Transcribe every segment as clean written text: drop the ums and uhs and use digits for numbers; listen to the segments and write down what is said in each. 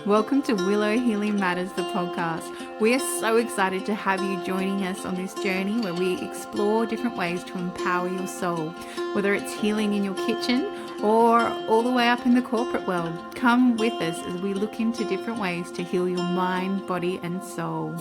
Welcome to Willow Healing Matters, the podcast. We are so excited to have you joining us on this journey where we explore different ways to empower your soul, whether it's healing in your kitchen or all the way up in the corporate world. Come with us as we look into different ways to heal your mind, body, and soul.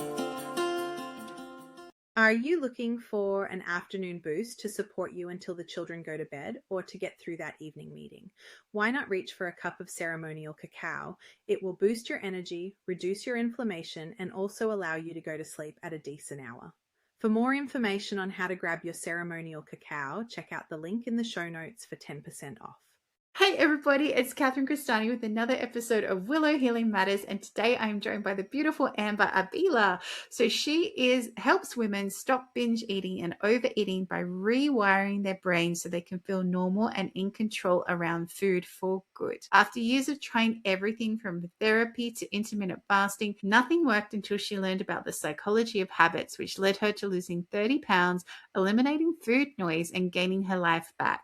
Are you looking for an afternoon boost to support you until the children go to bed or to get through that evening meeting? Why not reach for a cup of ceremonial cacao? It will boost your energy, reduce your inflammation, and also allow you to go to sleep at a decent hour. For more information on how to grab your ceremonial cacao, check out the link in the show notes for 10% off. Hey everybody, it's Catherine Cristani with another episode of Willow Healing Matters, and today I'm joined by the beautiful Amber Abila. So she helps women stop binge eating and overeating by rewiring their brains so they can feel normal and in control around food for good. After years of trying everything from therapy to intermittent fasting, nothing worked until she learned about the psychology of habits, which led her to losing 30 pounds, eliminating food noise, and gaining her life back.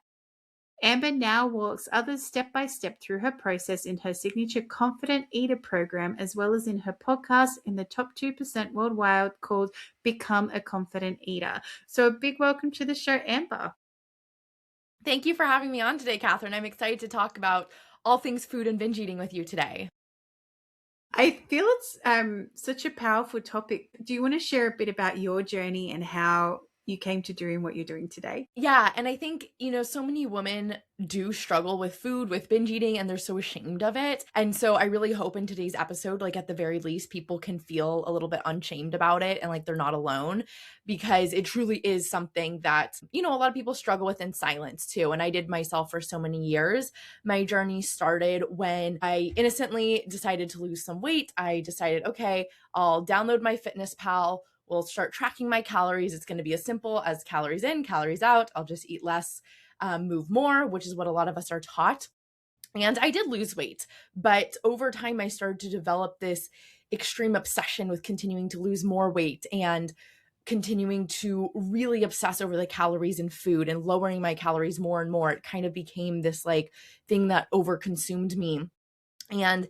Amber now walks others step by step through her process in her signature Confident Eater program, as well as in her podcast in the top 2% worldwide called Become a Confident Eater. So a big welcome to the show, Amber. Thank you for having me on today, Catherine. I'm excited to talk about all things food and binge eating with you today. I feel it's such a powerful topic. Do you want to share a bit about your journey and how you came to doing what you're doing today? Yeah, and I think, so many women do struggle with food, with binge eating, and they're so ashamed of it. And so I really hope in today's episode, like at the very least, people can feel a little bit unshamed about it and like they're not alone, because it truly is something that, a lot of people struggle with in silence too. And I did myself for so many years. My journey started when I innocently decided to lose some weight. I decided, okay, I'll download my Fitness Pal. We'll start tracking my calories. It's going to be as simple as calories in, calories out. I'll just eat less, move more, which is what a lot of us are taught. And I did lose weight, but over time I started to develop this extreme obsession with continuing to lose more weight and continuing to really obsess over the calories in food and lowering my calories more and more. It kind of became this like thing that overconsumed me. And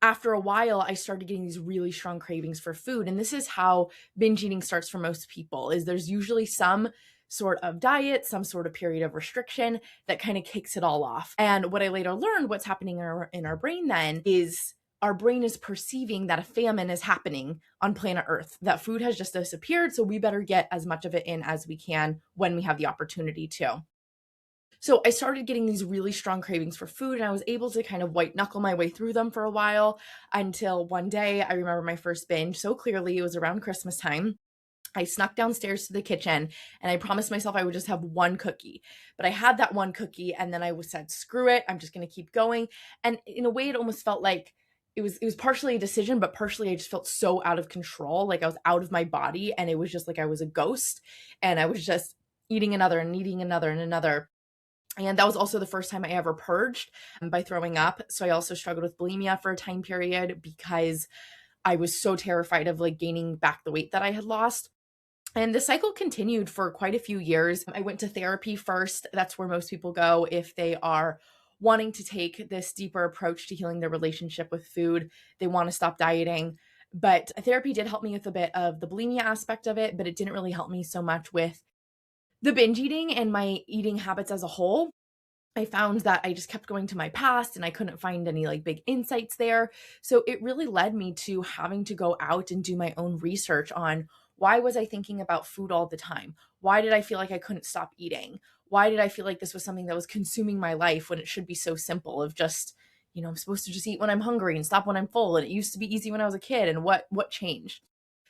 after a while, I started getting these really strong cravings for food. And this is how binge eating starts for most people, is there's usually some sort of diet, some sort of period of restriction that kind of kicks it all off. And what I later learned, what's happening in our brain then, is our brain is perceiving that a famine is happening on planet Earth, that food has just disappeared. So we better get as much of it in as we can when we have the opportunity to. So I started getting these really strong cravings for food, and I was able to kind of white knuckle my way through them for a while until one day I remember my first binge so clearly. It was around Christmas time. I snuck downstairs to the kitchen and I promised myself I would just have one cookie. But I had that one cookie and then I said, screw it, I'm just going to keep going. And in a way, it almost felt like it was partially a decision, but partially I just felt so out of control. Like I was out of my body and it was just like I was a ghost and I was just eating another and eating another and another. And that was also the first time I ever purged by throwing up. So I also struggled with bulimia for a time period because I was so terrified of like gaining back the weight that I had lost. And the cycle continued for quite a few years. I went to therapy first. That's where most people go if they are wanting to take this deeper approach to healing their relationship with food. They want to stop dieting. But therapy did help me with a bit of the bulimia aspect of it, but it didn't really help me so much with the binge eating and my eating habits as a whole. I found that I just kept going to my past and I couldn't find any like big insights there. So it really led me to having to go out and do my own research on why was I thinking about food all the time? Why did I feel like I couldn't stop eating? Why did I feel like this was something that was consuming my life when it should be so simple of just, I'm supposed to just eat when I'm hungry and stop when I'm full. And it used to be easy when I was a kid. And what changed?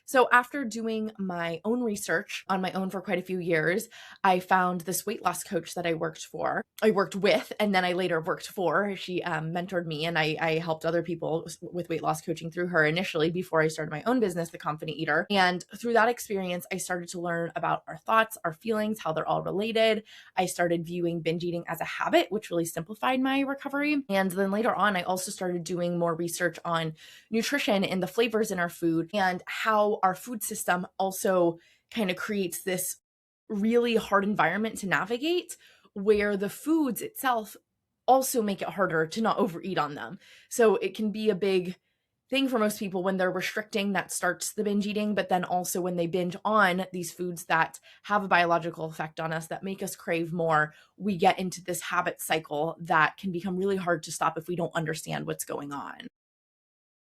So after doing my own research on my own for quite a few years, I found this weight loss coach that I worked with, and then I later worked for. She mentored me and I helped other people with weight loss coaching through her initially before I started my own business, The Confident Eater. And through that experience, I started to learn about our thoughts, our feelings, how they're all related. I started viewing binge eating as a habit, which really simplified my recovery. And then later on, I also started doing more research on nutrition and the flavors in our food and how our food system also kind of creates this really hard environment to navigate where the foods itself also make it harder to not overeat on them. So it can be a big thing for most people when they're restricting that starts the binge eating, but then also when they binge on these foods that have a biological effect on us that make us crave more, we get into this habit cycle that can become really hard to stop if we don't understand what's going on.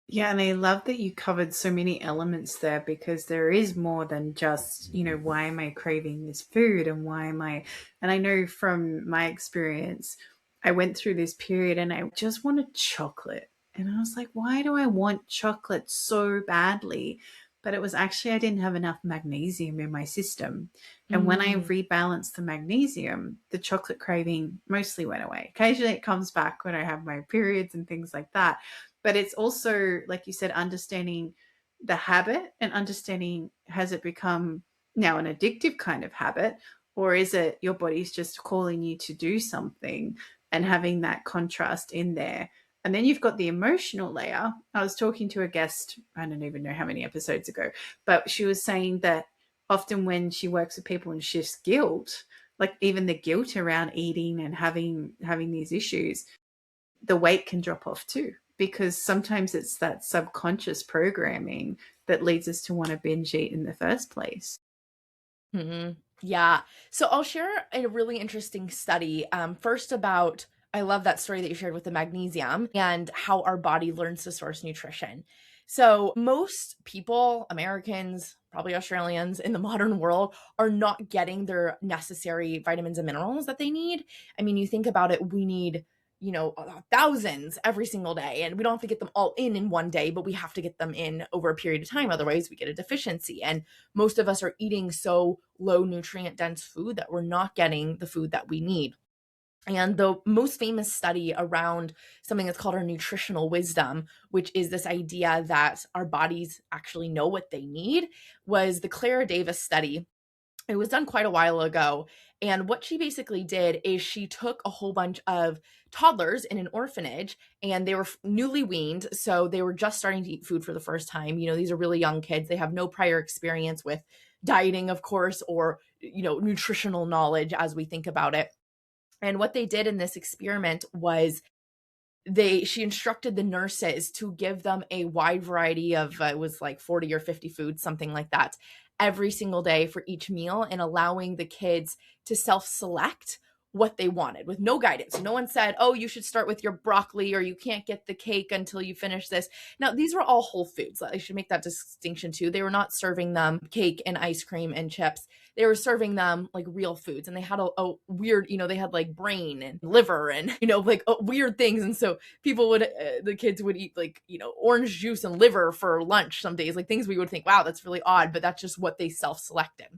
Yeah, and I love that you covered so many elements there, because there is more than just, why am I craving this food and why am I, and I know from my experience, I went through this period and I just wanted chocolate. And I was like, why do I want chocolate so badly? But it was actually, I didn't have enough magnesium in my system. And when I rebalanced the magnesium, the chocolate craving mostly went away. Occasionally it comes back when I have my periods and things like that. But it's also, like you said, understanding the habit and understanding, has it become now an addictive kind of habit, or is it your body's just calling you to do something, and having that contrast in there. And then you've got the emotional layer. I was talking to a guest, I don't even know how many episodes ago, but she was saying that often when she works with people and shifts guilt, like even the guilt around eating and having these issues, the weight can drop off too, because sometimes it's that subconscious programming that leads us to want to binge eat in the first place. Yeah. So I'll share a really interesting study first about, I love that story that you shared with the magnesium and how our body learns to source nutrition. So most people, Americans, probably Australians in the modern world, are not getting their necessary vitamins and minerals that they need. I mean, you think about it, we need, thousands every single day, and we don't have to get them all in one day, but we have to get them in over a period of time. Otherwise we get a deficiency. And most of us are eating so low nutrient dense food that we're not getting the food that we need. And the most famous study around something that's called our nutritional wisdom, which is this idea that our bodies actually know what they need, was the Clara Davis study. It was done quite a while ago. And what she basically did is she took a whole bunch of toddlers in an orphanage, and they were newly weaned. So they were just starting to eat food for the first time. These are really young kids. They have no prior experience with dieting, of course, or, nutritional knowledge as we think about it. And what they did in this experiment was she instructed the nurses to give them a wide variety of, it was like 40 or 50 foods, something like that, every single day for each meal, and allowing the kids to self-select what they wanted with no guidance. No one said, oh, you should start with your broccoli, or you can't get the cake until you finish this. Now, these were all whole foods. I should make that distinction too. They were not serving them cake and ice cream and chips. They were serving them like real foods. And they had a weird, they had like brain and liver and, like weird things. And so people would, the kids would eat like, orange juice and liver for lunch some days, like things we would think, wow, that's really odd, but that's just what they self-selected.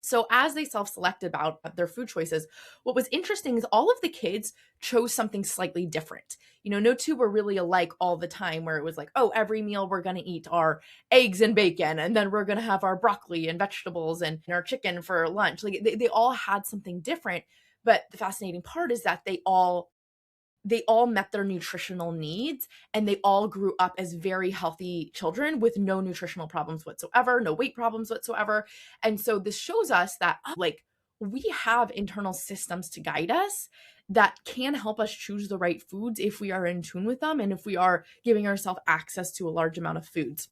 So as they self-selected about their food choices, what was interesting is all of the kids chose something slightly different. No two were really alike all the time, where it was like, oh, every meal we're going to eat our eggs and bacon, and then we're going to have our broccoli and vegetables and our chicken for lunch. Like they all had something different. But the fascinating part is that they all met their nutritional needs, and they all grew up as very healthy children with no nutritional problems whatsoever, no weight problems whatsoever. And so this shows us that we have internal systems to guide us that can help us choose the right foods if we are in tune with them, and if we are giving ourselves access to a large amount of foods.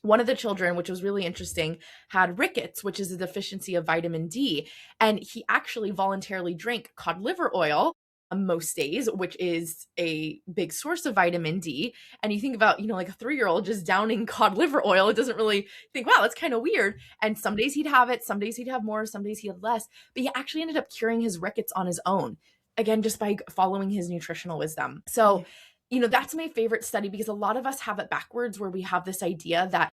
One of the children, which was really interesting, had rickets, which is a deficiency of vitamin D. And he actually voluntarily drank cod liver oil most days, which is a big source of vitamin D. And you think about, like a 3-year-old just downing cod liver oil, it doesn't really think, wow, that's kind of weird. And some days he'd have it, some days he'd have more, some days he had less. But he actually ended up curing his rickets on his own, again, just by following his nutritional wisdom. So, that's my favorite study, because a lot of us have it backwards, where we have this idea that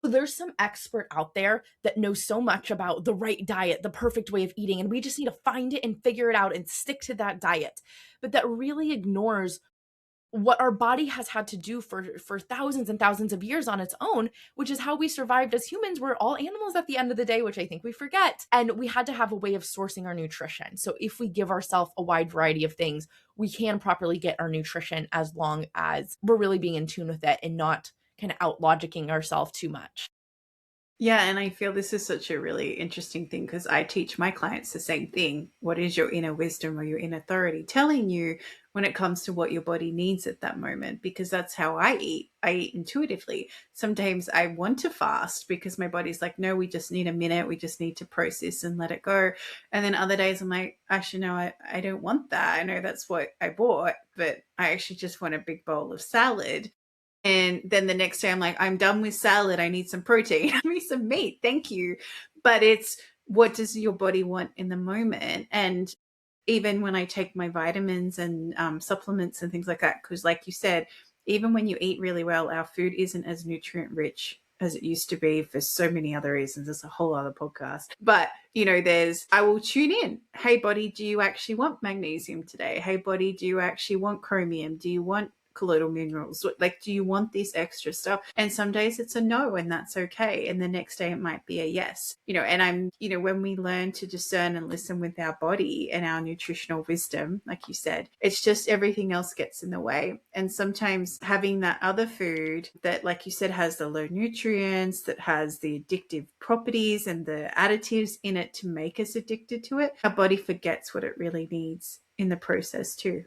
there's some expert out there that knows so much about the right diet, the perfect way of eating, and we just need to find it and figure it out and stick to that diet. But that really ignores what our body has had to do for thousands and thousands of years on its own, which is how we survived as humans. We're all animals at the end of the day, which I think we forget. And we had to have a way of sourcing our nutrition. So if we give ourselves a wide variety of things, we can properly get our nutrition, as long as we're really being in tune with it and not kind of out logicking ourselves too much. Yeah, and I feel this is such a really interesting thing because I teach my clients the same thing. What is your inner wisdom or your inner authority telling you when it comes to what your body needs at that moment? Because that's how I eat. I eat intuitively. Sometimes I want to fast because my body's like, no, we just need a minute. We just need to process and let it go. And then other days I'm like, actually, no, I don't want that. I know that's what I bought, but I actually just want a big bowl of salad. And then the next day I'm like, I'm done with salad. I need some protein. I need some meat. Thank you. But it's what does your body want in the moment? And even when I take my vitamins and supplements and things like that, because like you said, even when you eat really well, our food isn't as nutrient rich as it used to be for so many other reasons. There's a whole other podcast. But, I will tune in. Hey, body, do you actually want magnesium today? Hey, body, do you actually want chromium? Do you want colloidal minerals? Like, do you want this extra stuff? And some days it's a no, and that's okay. And the next day it might be a yes. When we learn to discern and listen with our body and our nutritional wisdom, like you said, it's just everything else gets in the way. And sometimes having that other food that, like you said, has the low nutrients, that has the addictive properties and the additives in it to make us addicted to it, our body forgets what it really needs in the process too.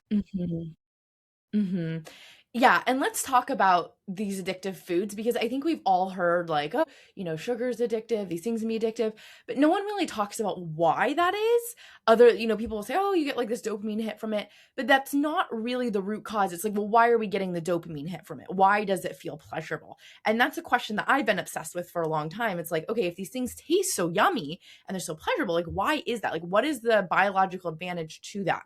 Mm-hmm. Yeah, and let's talk about these addictive foods because I think we've all heard like, oh, sugar's addictive, these things can be addictive, but no one really talks about why that is. People will say, oh, you get like this dopamine hit from it, but that's not really the root cause. It's like, well, why are we getting the dopamine hit from it? Why does it feel pleasurable? And that's a question that I've been obsessed with for a long time. It's like, okay, if these things taste so yummy and they're so pleasurable, like why is that? Like, what is the biological advantage to that?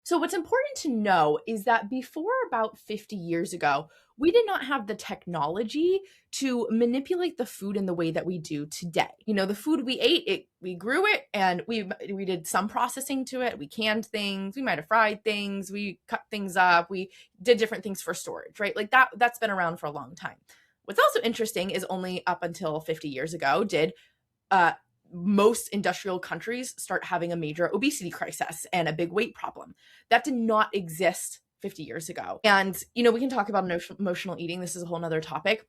So what's important to know is that before about 50 years ago, we did not have the technology to manipulate the food in the way that we do today. The food we ate, we grew it and we did some processing to it. We canned things, we might have fried things, we cut things up, we did different things for storage, right? Like that's been around for a long time. What's also interesting is only up until 50 years ago did most industrial countries start having a major obesity crisis and a big weight problem. That did not exist 50 years ago. And, we can talk about emotional eating. This is a whole nother topic.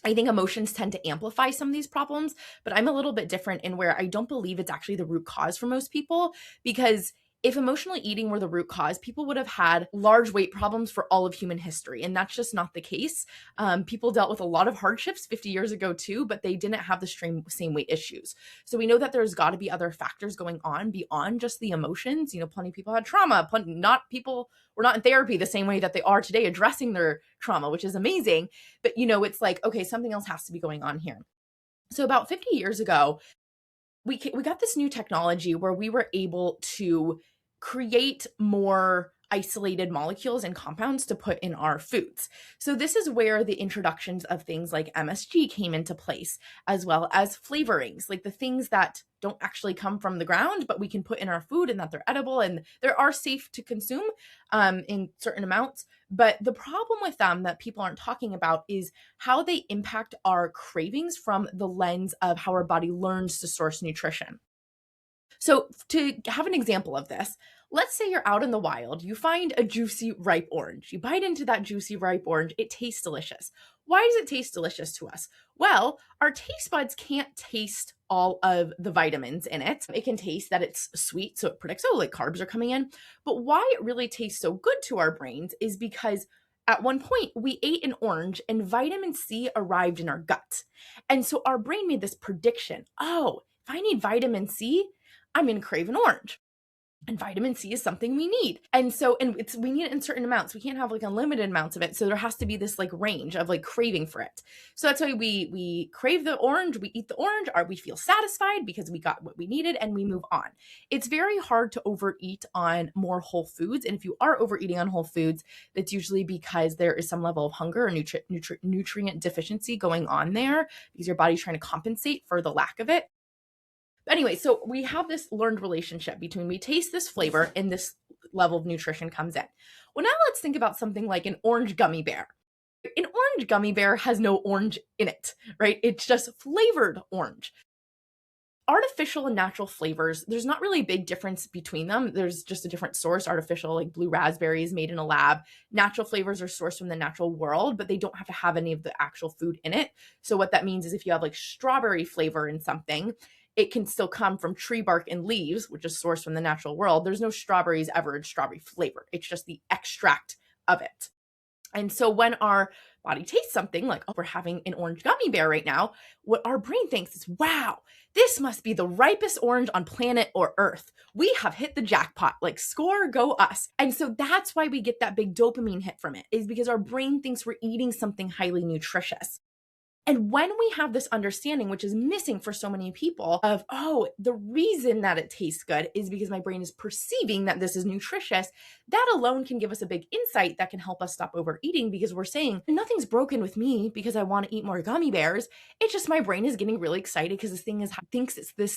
I think emotions tend to amplify some of these problems, but I'm a little bit different in where I don't believe it's actually the root cause for most people, because if emotional eating were the root cause, people would have had large weight problems for all of human history. And that's just not the case. People dealt with a lot of hardships 50 years ago too, but they didn't have the same weight issues. So we know that there's got to be other factors going on beyond just the emotions. Plenty of people had trauma. People were not in therapy the same way that they are today addressing their trauma, which is amazing. But, it's like, okay, something else has to be going on here. So about 50 years ago, we got this new technology where we were able to create more isolated molecules and compounds to put in our foods. So this is where the introductions of things like MSG came into place, as well as flavorings, like the things that don't actually come from the ground, but we can put in our food and that they're edible and they are safe to consume in certain amounts. But the problem with them that people aren't talking about is how they impact our cravings from the lens of how our body learns to source nutrition. So to have an example of this, let's say you're out in the wild, you find a juicy, ripe orange. You bite into that juicy, ripe orange. It tastes delicious. Why does it taste delicious to us? Well, our taste buds can't taste all of the vitamins in it. It can taste that it's sweet, so it predicts, oh, like carbs are coming in. But why it really tastes so good to our brains is because at one point we ate an orange and vitamin C arrived in our gut. And so our brain made this prediction, oh, if I need vitamin C, I'm going to crave an orange. And vitamin C is something we need. And we need it in certain amounts. We can't have like unlimited amounts of it. So there has to be this like range of like craving for it. So that's why we crave the orange, we eat the orange, or we feel satisfied because we got what we needed and we move on. It's very hard to overeat on more whole foods. And if you are overeating on whole foods, that's usually because there is some level of hunger or nutrient deficiency going on there because your body's trying to compensate for the lack of it. But anyway, so we have this learned relationship between we taste this flavor and this level of nutrition comes in. Well, now let's think about something like an orange gummy bear. An orange gummy bear has no orange in it, right? It's just flavored orange. artificial and natural flavors, there's not really a big difference between them. There's just a different source. Artificial, like blue raspberries made in a lab. Natural flavors are sourced from the natural world, but they don't have to have any of the actual food in it. So what that means is if you have like strawberry flavor in something, it can still come from tree bark and leaves, which is sourced from the natural world. There's no strawberries ever in strawberry flavor. It's just the extract of it. And so when our body tastes something like, oh, we're having an orange gummy bear right now, what our brain thinks is, wow, this must be the ripest orange on planet or Earth. We have hit the jackpot, like score, go us. And so that's why we get that big dopamine hit from it, is because our brain thinks we're eating something highly nutritious. And when we have this understanding, which is missing for so many people, of, oh, the reason that it tastes good is because my brain is perceiving that this is nutritious, that alone can give us a big insight that can help us stop overeating, because we're saying nothing's broken with me because I want to eat more gummy bears. It's just my brain is getting really excited because this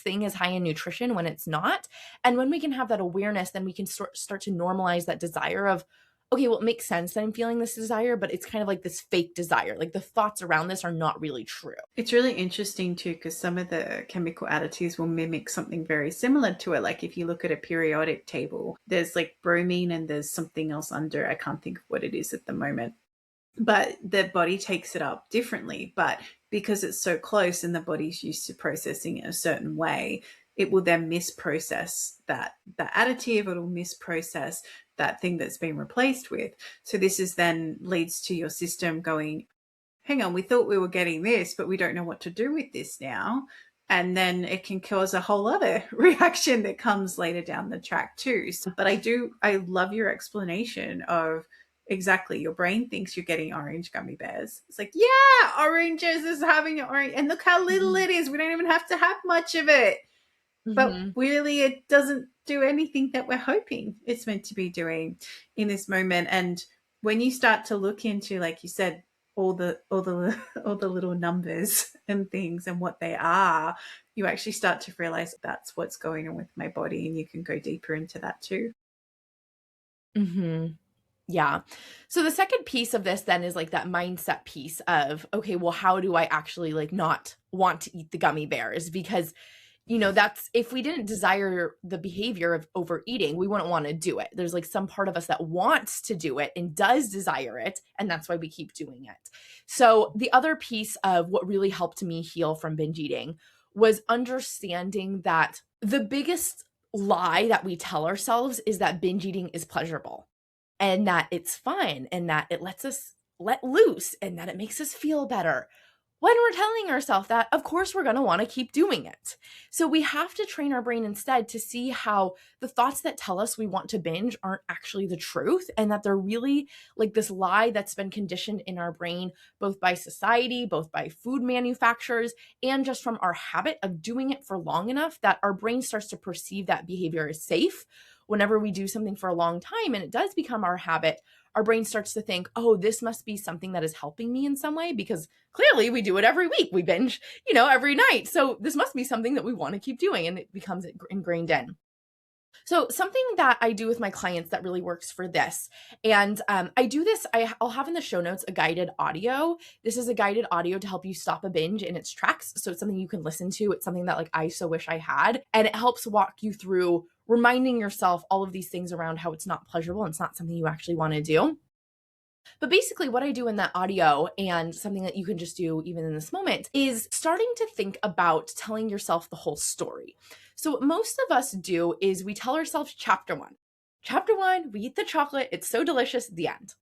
thing is high in nutrition when it's not. And when we can have that awareness, then we can start to normalize that desire of, okay, well, it makes sense that I'm feeling this desire, but it's kind of like this fake desire. Like the thoughts around this are not really true. It's really interesting too, because some of the chemical additives will mimic something very similar to it. Like if you look at a periodic table, there's like bromine and there's something else under. I can't think of what it is at the moment. But the body takes it up differently. But because it's so close and the body's used to processing it a certain way, it will then misprocess the additive. It'll misprocess that thing that's been replaced with. So this is then leads to your system going, hang on, we thought we were getting this, but we don't know what to do with this now. And then it can cause a whole other reaction that comes later down the track too. So, but I love your explanation of exactly, your brain thinks you're getting orange gummy bears. It's like, yeah, oranges is having an orange, and look how little it is. We don't even have to have much of it. But really, it doesn't do anything that we're hoping it's meant to be doing in this moment. And when you start to look into, like you said, all the little numbers and things and what they are, you actually start to realize that's what's going on with my body, and you can go deeper into that too. Yeah. So the second piece of this then is like that mindset piece of, okay, well, how do I actually like not want to eat the gummy bears? Because that's, if we didn't desire the behavior of overeating, we wouldn't want to do it. There's like some part of us that wants to do it and does desire it. And that's why we keep doing it. So the other piece of what really helped me heal from binge eating was understanding that the biggest lie that we tell ourselves is that binge eating is pleasurable and that it's fun and that it lets us let loose and that it makes us feel better. When we're telling ourselves that, of course, we're going to want to keep doing it. So we have to train our brain instead to see how the thoughts that tell us we want to binge aren't actually the truth, and that they're really like this lie that's been conditioned in our brain, both by society, both by food manufacturers, and just from our habit of doing it for long enough that our brain starts to perceive that behavior as safe. Whenever we do something for a long time and it does become our habit, our brain starts to think, oh, this must be something that is helping me in some way, because clearly we do it every week. We binge, every night. So this must be something that we want to keep doing, and it becomes ingrained in. So something that I do with my clients that really works for this, and I do this, I'll have in the show notes a guided audio. This is a guided audio to help you stop a binge in its tracks. So it's something you can listen to. It's something that like I so wish I had. And it helps walk you through reminding yourself all of these things around how it's not pleasurable and it's not something you actually want to do. But basically what I do in that audio, and something that you can just do even in this moment, is starting to think about telling yourself the whole story. So what most of us do is we tell ourselves chapter one. Chapter one, we eat the chocolate. It's so delicious, the end.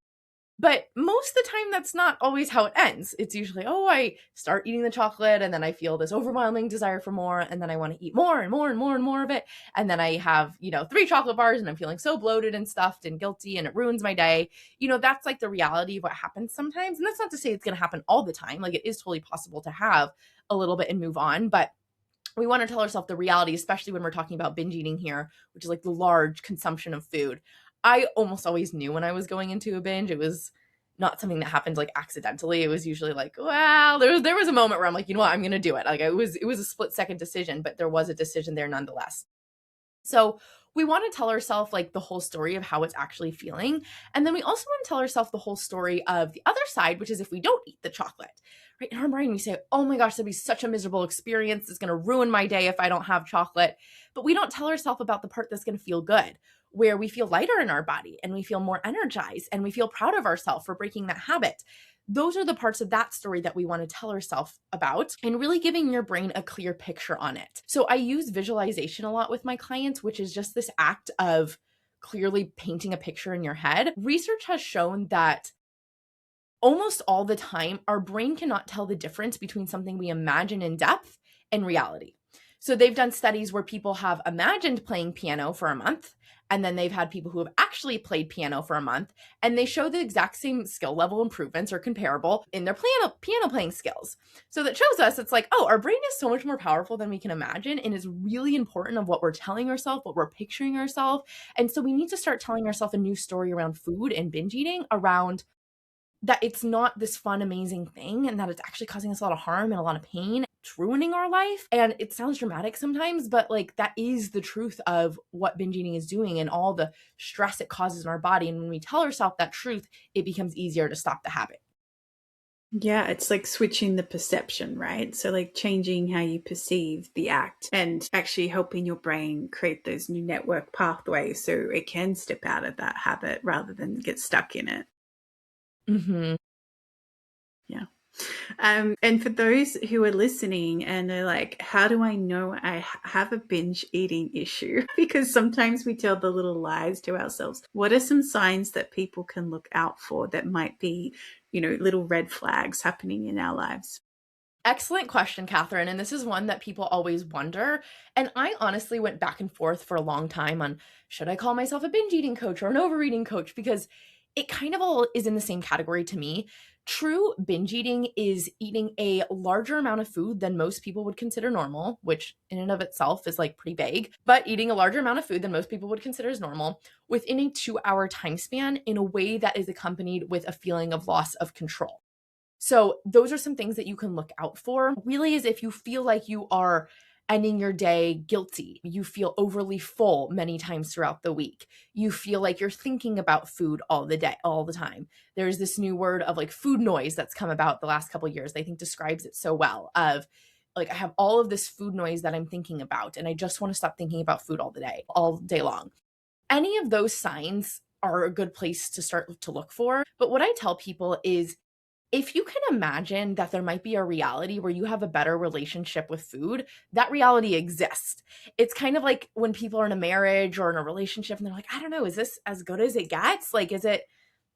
But most of the time, that's not always how it ends. It's usually, oh, I start eating the chocolate and then I feel this overwhelming desire for more. And then I want to eat more and more and more and more of it. And then I have, 3 chocolate bars and I'm feeling so bloated and stuffed and guilty and it ruins my day. That's like the reality of what happens sometimes. And that's not to say it's going to happen all the time. Like it is totally possible to have a little bit and move on. But we want to tell ourselves the reality, especially when we're talking about binge eating here, which is like the large consumption of food. I almost always knew when I was going into a binge. It was not something that happened like accidentally. It was usually like, well, there was a moment where I'm like, you know what, I'm going to do it. Like it was a split second decision, but there was a decision there nonetheless. So we want to tell ourselves like the whole story of how it's actually feeling. And then we also want to tell ourselves the whole story of the other side, which is if we don't eat the chocolate, right? In our brain, we say, oh my gosh, that'd be such a miserable experience. It's going to ruin my day if I don't have chocolate. But we don't tell ourselves about the part that's going to feel good, where we feel lighter in our body and we feel more energized and we feel proud of ourselves for breaking that habit. Those are the parts of that story that we want to tell ourselves about and really giving your brain a clear picture on it. So I use visualization a lot with my clients, which is just this act of clearly painting a picture in your head. Research has shown that almost all the time, our brain cannot tell the difference between something we imagine in depth and reality. So they've done studies where people have imagined playing piano for a month, and then they've had people who have actually played piano for a month, and they show the exact same skill level improvements or comparable in their piano playing skills. So that shows us it's like, oh, our brain is so much more powerful than we can imagine, and is really important of what we're telling ourselves, what we're picturing ourselves. And so we need to start telling ourselves a new story around food and binge eating, around that it's not this fun, amazing thing, and that it's actually causing us a lot of harm and a lot of pain. It's ruining our life. And it sounds dramatic sometimes, but like that is the truth of what binge eating is doing and all the stress it causes in our body. And when we tell ourselves that truth, it becomes easier to stop the habit. Yeah, it's like switching the perception, right? So like changing how you perceive the act and actually helping your brain create those new network pathways so it can step out of that habit rather than get stuck in it. Mm-hmm. Yeah. And for those who are listening and they're like, how do I know I have a binge eating issue? Because sometimes we tell the little lies to ourselves. What are some signs that people can look out for that might be, little red flags happening in our lives? Excellent question, Catherine. And this is one that people always wonder. And I honestly went back and forth for a long time on, should I call myself a binge eating coach or an overeating coach? Because it kind of all is in the same category to me. True binge eating is eating a larger amount of food than most people would consider normal, which in and of itself is like pretty vague, but eating a larger amount of food than most people would consider as normal within a 2-hour time span in a way that is accompanied with a feeling of loss of control. So those are some things that you can look out for. Really, is if you feel like you are ending your day guilty, you feel overly full many times throughout the week, you feel like you're thinking about food all the time. There's this new word of like food noise that's come about the last couple of years. I think describes it so well, of like, I have all of this food noise that I'm thinking about, and I just want to stop thinking about food all day long. Any of those signs are a good place to start to look for. But what I tell people is, if you can imagine that there might be a reality where you have a better relationship with food, that reality exists. It's kind of like when people are in a marriage or in a relationship and they're like, I don't know, is this as good as it gets? Like, it's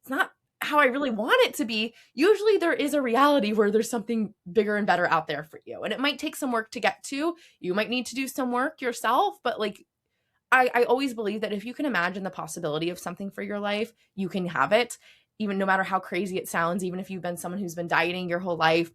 not how I really want it to be. Usually there is a reality where there's something bigger and better out there for you. And it might take some work to get to. You might need to do some work yourself, but like, I always believe that if you can imagine the possibility of something for your life, you can have it. Even no matter how crazy it sounds, even if you've been someone who's been dieting your whole life,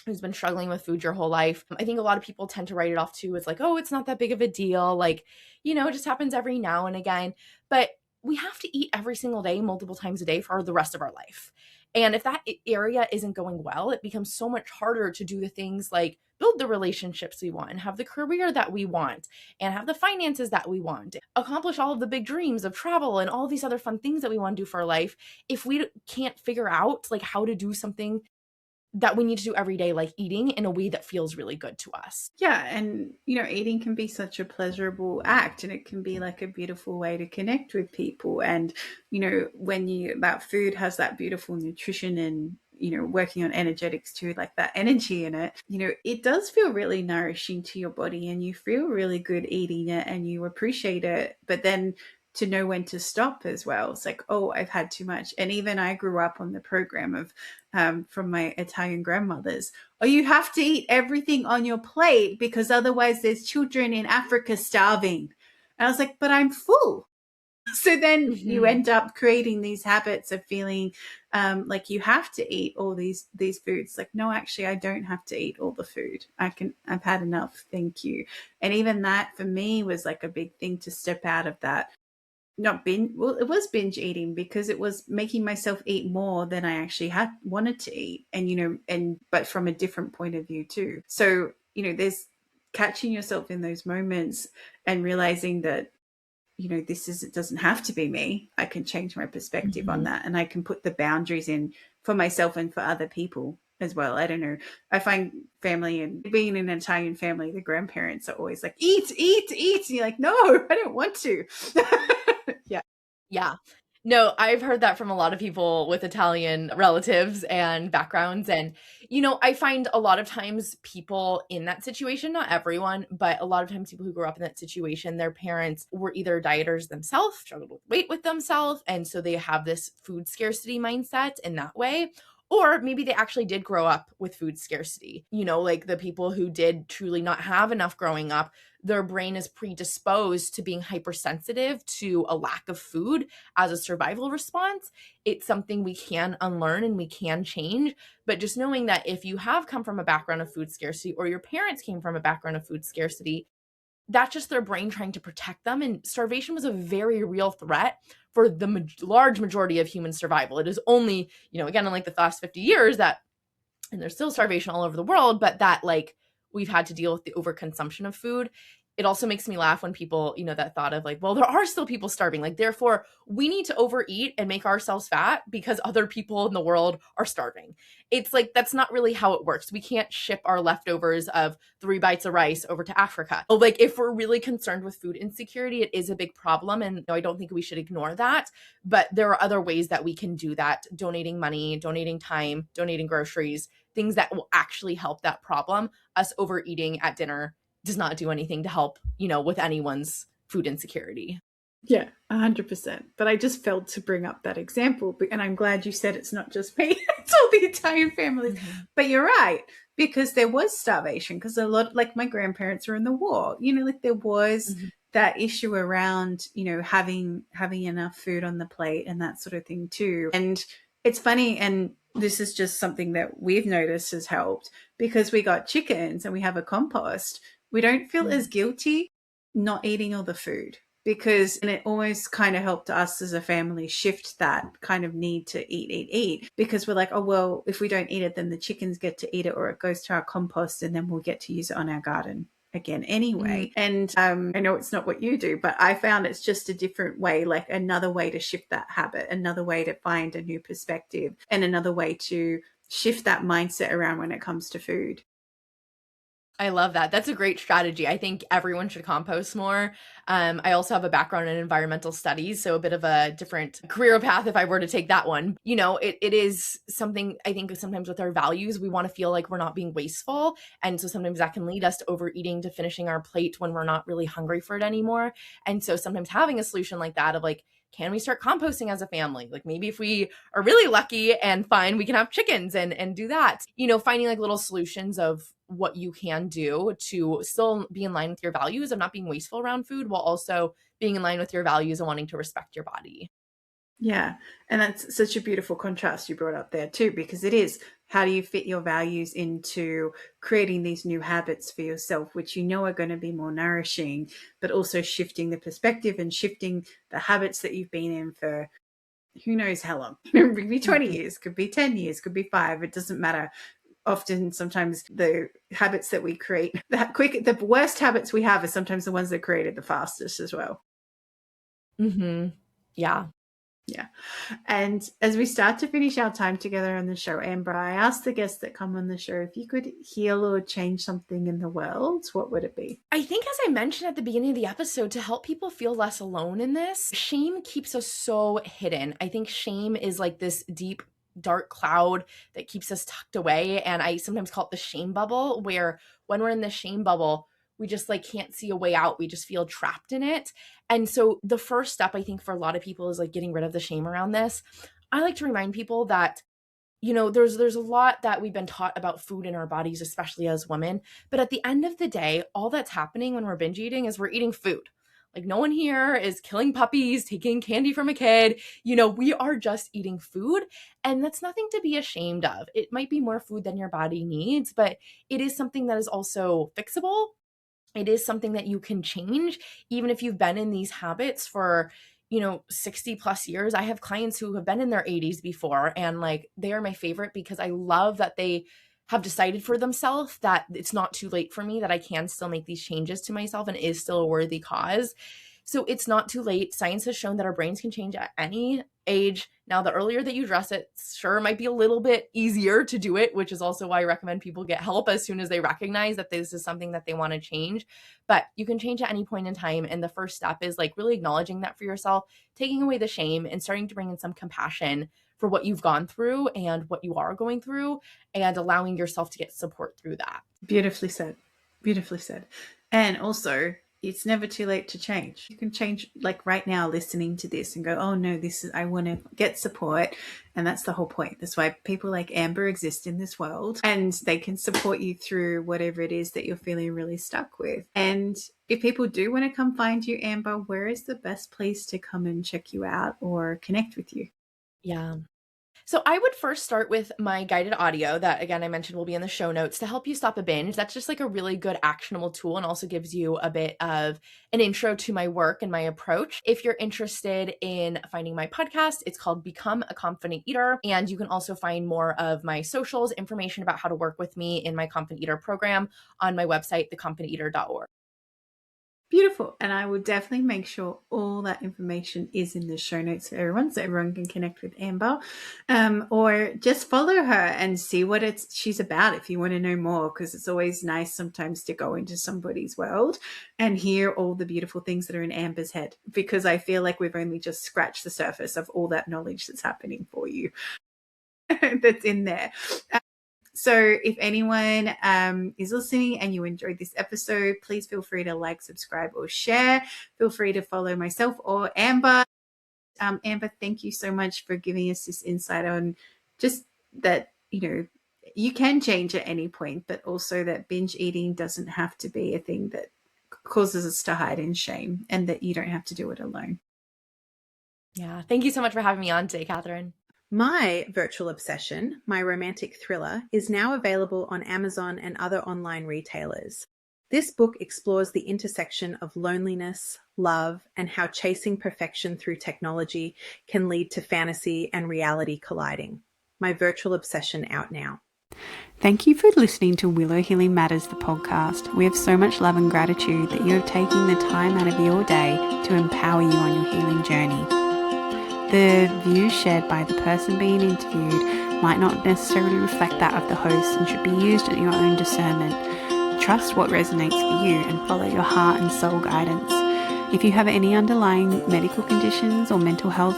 who's been struggling with food your whole life. I think a lot of people tend to write it off too. It's like, oh, it's not that big of a deal. Like, it just happens every now and again. But we have to eat every single day, multiple times a day for the rest of our life. And if that area isn't going well, it becomes so much harder to do the things like build the relationships we want and have the career that we want and have the finances that we want, accomplish all of the big dreams of travel and all these other fun things that we want to do for our life. If we can't figure out like how to do something that we need to do every day, like eating, in a way that feels really good to us. Yeah. And, eating can be such a pleasurable act, and it can be like a beautiful way to connect with people. And, when that food has that beautiful nutrition and, working on energetics too, like that energy in it, it does feel really nourishing to your body, and you feel really good eating it and you appreciate it. But then to know when to stop as well. It's like, oh, I've had too much. And even I grew up on the program of from my Italian grandmothers. Oh, you have to eat everything on your plate because otherwise there's children in Africa starving. And I was like, but I'm full. So then you end up creating these habits of feeling like you have to eat all these foods. Like, no, actually, I don't have to eat all the food. I've had enough. Thank you. And even that for me was like a big thing to step out of that. Not binge. Well, it was binge eating because it was making myself eat more than I actually wanted to eat, and but from a different point of view too. So there's catching yourself in those moments and realizing that, it doesn't have to be me. I can change my perspective on that, and I can put the boundaries in for myself and for other people as well. I don't know. I find family, and being in an Italian family, the grandparents are always like, eat, eat, eat. And you're like, no, I don't want to. Yeah. Yeah. No, I've heard that from a lot of people with Italian relatives and backgrounds. And, I find a lot of times people in that situation, not everyone, but a lot of times people who grew up in that situation, their parents were either dieters themselves, struggled with weight with themselves. And so they have this food scarcity mindset in that way. Or maybe they actually did grow up with food scarcity. Like the people who did truly not have enough growing up, their brain is predisposed to being hypersensitive to a lack of food as a survival response. It's something we can unlearn and we can change. But just knowing that if you have come from a background of food scarcity, or your parents came from a background of food scarcity, that's just their brain trying to protect them. And starvation was a very real threat for the large majority of human survival. It is only, again, in like the last 50 years that, and there's still starvation all over the world, but that like we've had to deal with the overconsumption of food. It also makes me laugh when people, that thought of like, well, there are still people starving. Like, therefore, we need to overeat and make ourselves fat because other people in the world are starving. It's like, that's not really how it works. We can't ship our leftovers of 3 bites of rice over to Africa. Like, if we're really concerned with food insecurity, it is a big problem. And I don't think we should ignore that. But there are other ways that we can do that. Donating money, donating time, donating groceries, things that will actually help that problem. Us overeating at dinner does not do anything to help, with anyone's food insecurity. Yeah, 100%. But I just felt to bring up that example. And I'm glad you said it's not just me, it's all the Italian families. But you're right, because there was starvation, because a lot, like my grandparents were in the war, like there was that issue around, having enough food on the plate and that sort of thing too. And it's funny, and this is just something that we've noticed has helped, because we got chickens and we have a compost. We don't feel as guilty not eating all the food, and it almost kind of helped us as a family shift that kind of need to eat, because we're like, oh, well, if we don't eat it, then the chickens get to eat it, or it goes to our compost and then we'll get to use it on our garden again anyway. And I know it's not what you do, but I found it's just a different way, like another way to shift that habit, another way to find a new perspective, and another way to shift that mindset around when it comes to food. I love that. That's a great strategy. I think everyone should compost more. I also have a background in environmental studies, so a bit of a different career path if I were to take that one. It is something, I think sometimes with our values, we want to feel like we're not being wasteful. And so sometimes that can lead us to overeating, to finishing our plate when we're not really hungry for it anymore. And so sometimes having a solution like that of like, can we start composting as a family? Like maybe if we are really lucky and fine, we can have chickens and do that. Finding like little solutions of what you can do to still be in line with your values of not being wasteful around food, while also being in line with your values and wanting to respect your body. Yeah. And that's such a beautiful contrast you brought up there too, because it is, how do you fit your values into creating these new habits for yourself, which are going to be more nourishing, but also shifting the perspective and shifting the habits that you've been in for who knows how long. It could be 20 years, could be 10 years, could be 5. It doesn't matter. Often, sometimes the habits that we create, the worst habits we have are sometimes the ones that created the fastest as well. Yeah. Yeah. And as we start to finish our time together on the show, Amber, I asked the guests that come on the show, if you could heal or change something in the world, what would it be? I think, as I mentioned at the beginning of the episode, to help people feel less alone in this, shame keeps us so hidden. I think shame is like this deep, dark cloud that keeps us tucked away. And I sometimes call it the shame bubble, where when we're in the shame bubble, we just like can't see a way out. We just feel trapped in it. And so the first step, I think, for a lot of people is like getting rid of the shame around this. I like to remind people that, there's a lot that we've been taught about food in our bodies, especially as women. But at the end of the day, all that's happening when we're binge eating is we're eating food. Like, no one here is killing puppies, taking candy from a kid. We are just eating food, and that's nothing to be ashamed of. It might be more food than your body needs, but it is something that is also fixable. It is something that you can change, even if you've been in these habits for 60 plus years. I have clients who have been in their 80s before, and like, they are my favorite because I love that they have decided for themselves that it's not too late for me, that I can still make these changes to myself and it is still a worthy cause. So it's not too late. Science has shown that our brains can change at any age. Now, the earlier that you address it, sure, it might be a little bit easier to do it, which is also why I recommend people get help as soon as they recognize that this is something that they want to change. But you can change at any point in time. And the first step is like really acknowledging that for yourself, taking away the shame and starting to bring in some compassion for what you've gone through and what you are going through, and allowing yourself to get support through that. Beautifully said. Beautifully said. And also, it's never too late to change. You can change like right now listening to this and go, oh no, I want to get support. And that's the whole point. That's why people like Amber exist in this world, and they can support you through whatever it is that you're feeling really stuck with. And if people do want to come find you, Amber, where is the best place to come and check you out or connect with you? Yeah. So I would first start with my guided audio that, again, I mentioned will be in the show notes to help you stop a binge. That's just like a really good actionable tool and also gives you a bit of an intro to my work and my approach. If you're interested in finding my podcast, it's called Become a Confident Eater. And you can also find more of my socials, information about how to work with me in my Confident Eater program on my website, theconfidenteater.org. Beautiful. And I will definitely make sure all that information is in the show notes for everyone, so everyone can connect with Amber, or just follow her and see what she's about if you want to know more, because it's always nice sometimes to go into somebody's world and hear all the beautiful things that are in Amber's head, because I feel like we've only just scratched the surface of all that knowledge that's happening for you that's in there. So if anyone is listening and you enjoyed this episode, please feel free to like, subscribe, or share. Feel free to follow myself or Amber. Amber, thank you so much for giving us this insight on just that, you can change at any point, but also that binge eating doesn't have to be a thing that causes us to hide in shame, and that you don't have to do it alone. Yeah. Thank you so much for having me on today, Catherine. My Virtual Obsession, my romantic thriller, is now available on Amazon and other online retailers. This book explores the intersection of loneliness, love, and how chasing perfection through technology can lead to fantasy and reality colliding. My Virtual Obsession out now. Thank you for listening to Willow Healing Matters, the podcast. We have so much love and gratitude that you have taken the time out of your day to empower you on your healing journey. The views shared by the person being interviewed might not necessarily reflect that of the host and should be used at your own discernment. Trust what resonates for you and follow your heart and soul guidance. If you have any underlying medical conditions or mental health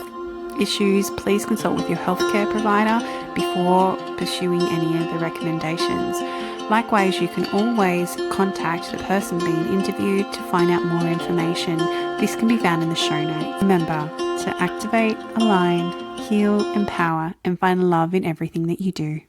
issues, please consult with your healthcare provider before pursuing any of the recommendations. Likewise, you can always contact the person being interviewed to find out more information. This can be found in the show notes. Remember to activate, align, heal, empower, and find love in everything that you do.